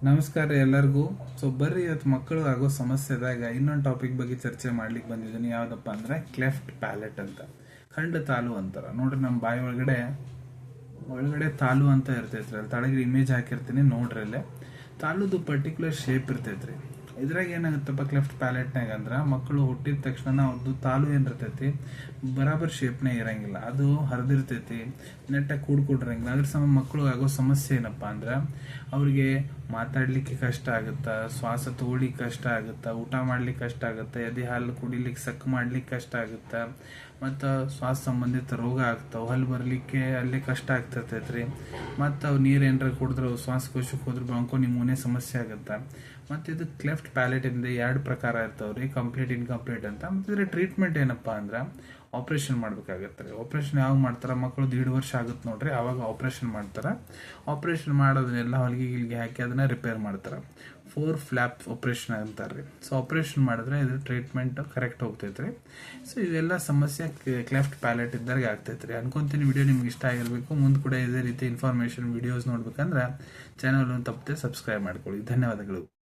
ನಮಸ್ಕಾರ ಎಲ್ಲರಿಗೂ. ಬರ್ರಿ ಇವತ್ತು ಮಕ್ಕಳು ಆಗೋ ಸಮಸ್ಯೆದಾಗ ಇನ್ನೊಂದು ಟಾಪಿಕ್ ಬಗ್ಗೆ ಚರ್ಚೆ ಮಾಡ್ಲಿಕ್ಕೆ ಬಂದಿದ್ದೀನಿ. ಯಾವ್ದಪ್ಪ ಅಂದ್ರೆ ಕ್ಲೆಫ್ಟ್ ಪ್ಯಾಲೆಟ್ ಅಂತ, ಖಂಡ ತಾಲು ಅಂತಾರ ನೋಡ್ರಿ. ನಮ್ಮ ಬಾಯಿ ಒಳಗಡೆ ತಾಲು ಅಂತ ಇರ್ತೈತ್ರಿ. ಅಲ್ಲಿ ತಳಗೆ ಇಮೇಜ್ ಹಾಕಿರ್ತೀನಿ ನೋಡ್ರಿ. ಅಲ್ಲೇ ತಾಲುದು ಪರ್ಟಿಕ್ಯುಲರ್ ಶೇಪ್ ಇರ್ತೈತ್ರಿ. ಇದ್ರಾಗ ಏನಾಗುತ್ತಪ್ಪ ಕ್ಲೆಫ್ಟ್ ಪ್ಯಾಲೆಟ್ನಾಗ ಅಂದ್ರ ಮಕ್ಕಳು ಹುಟ್ಟಿದ ತಕ್ಷಣ ಅವ್ರದ್ದು ತಾಲು ಏನಿರ್ತೈತಿ ಬರಾಬರ್ ಶೇಪ್ನೇ ಇರಂಗಿಲ್ಲ, ಅದು ಹರಿದಿರ್ತೈತಿ, ನೆಟ್ಟಾಗಿ ಕೂಡ್ಕೊಂಡಿರಂಗಿಲ್ಲ. ಅದ್ರ ಸಮ ಮಕ್ಕಳು ಆಗೋ ಸಮಸ್ಯೆ ಏನಪ್ಪಾ ಅಂದ್ರ ಅವ್ರಿಗೆ ಮಾತಾಡ್ಲಿಕ್ಕೆ ಕಷ್ಟ ಆಗುತ್ತಾ, ಶ್ವಾಸ ತಗೊಳ್ಳಿಕ್ಕೆ ಕಷ್ಟ ಆಗುತ್ತಾ, ಊಟ ಮಾಡ್ಲಿಕ್ಕೆ ಕಷ್ಟ ಆಗುತ್ತಾ, ಎದೆ ಹಾಲು ಕುಡಿಲಿಕ್ಕೆ ಸಕ್ ಮಾಡ್ಲಿಕ್ಕೆ ಕಷ್ಟ ಆಗುತ್ತಾ, ಮತ್ತು ಶ್ವಾಸ ಸಂಬಂಧಿತ ರೋಗ ಆಗ್ತಾವ, ಹಲ್ಲು ಬರ್ಲಿಕ್ಕೆ ಅಲ್ಲೇ ಕಷ್ಟ ಆಗ್ತಿರ್ತೈತ್ರಿ. ಮತ್ತು ಅವು ನೀರು ಏನಾರ ಕುಡಿದ್ರೆ ಶ್ವಾಸಕೋಶಕ್ಕೆ ಹೋದ್ರೆ ಬ್ರಾಂಕೋ ನಿಮೋನಿಯಾ ಸಮಸ್ಯೆ ಆಗುತ್ತಾ. ಮತ್ತು ಇದು ಕ್ಲೆಫ್ಟ್ ಪ್ಯಾಲೆಟ್ ಇಂದ 2 ಪ್ರಕಾರ ಇರ್ತಾವ್ರಿ, ಕಂಪ್ಲೀಟ್ ಇನ್ಕಂಪ್ಲೀಟ್ ಅಂತ. ಮತ್ತು ಇದ್ರ ಟ್ರೀಟ್ಮೆಂಟ್ ಏನಪ್ಪಾ ಅಂದ್ರೆ ಆಪರೇಷನ್ ಮಾಡ್ಬೇಕಾಗತ್ತೆ. ಆಪರೇಷನ್ ಯಾವಾಗ ಮಾಡ್ತಾರ, ಮಕ್ಕಳು 1.5 ವರ್ಷ ಆಗುತ್ತೆ ನೋಡ್ರಿ, ಅವಾಗ ಆಪರೇಷನ್ ಮಾಡ್ತಾರ. ಆಪರೇಷನ್ ಮಾಡೋದನ್ನೆಲ್ಲ ಹೊಲಿಗೆ ಹಾಕಿ ಅದನ್ನ ರಿಪೇರ್ ಮಾಡ್ತಾರ. 4 ಫ್ಲಾಪ್ ಆಪರೇಷನ್ ಅಂತಾರ್ರಿ. ಸೊ ಆಪರೇಷನ್ ಮಾಡಿದ್ರೆ ಇದ್ರ ಟ್ರೀಟ್ಮೆಂಟ್ ಕರೆಕ್ಟ್ ಹೋಗ್ತೈತ್ರಿ. ಸೊ ಇವೆಲ್ಲ ಸಮಸ್ಯೆ ಕ್ಲೆಫ್ಟ್ ಪ್ಯಾಲೆಟ್ ಇದ್ದಾಗ ಆಗ್ತೈತ್ರಿ. ಅನ್ಕೊಂತೀನಿ ವಿಡಿಯೋ ನಿಮ್ಗೆ ಇಷ್ಟ ಆಗಿರ್ಬೇಕು. ಮುಂದೆ ಕೂಡ ಇದೇ ರೀತಿ ಇನ್ಫಾರ್ಮೇಶನ್ ವಿಡಿಯೋಸ್ ನೋಡ್ಬೇಕಂದ್ರೆ ಚಾನಲ್ ತಪ್ಪದೆ ಸಬ್ಸ್ಕ್ರೈಬ್ ಮಾಡ್ಕೊಳ್ಳಿ. ಧನ್ಯವಾದಗಳು.